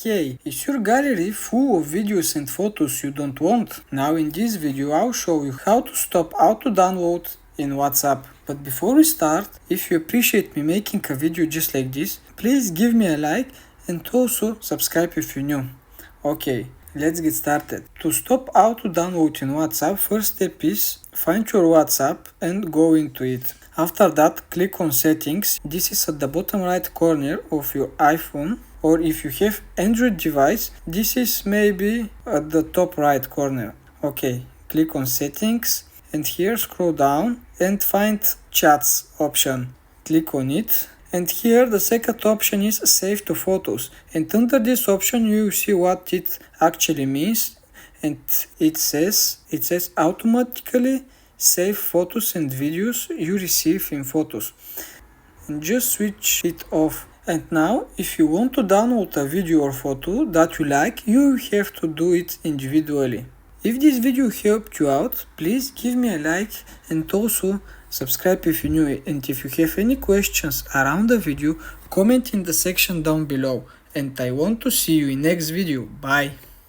Hey, is your gallery full of videos and photos you don't want? Now in this video I'll show you how to stop auto download in WhatsApp. But before we start, if you appreciate me making a video just like this, please give me a like and also subscribe if you're new. Okay, let's get started. To stop auto download in WhatsApp, first step is find your WhatsApp and go into it. After that, click on settings. This is at the bottom right corner of your iPhone, or if you have Android device, this is maybe at the top right corner. Okay, click on settings and here scroll down and find chats option. Click on it. And here the second option is save to photos, and under this option you will see what it actually means, and it says automatically save photos and videos you receive in photos, and just switch it off. And now if you want to download a video or photo that you like, you have to do it individually. If this video helped you out, please give me a like and also subscribe if you're new, and if you have any questions around the video, comment in the section down below, and I want to see you in next video. Bye!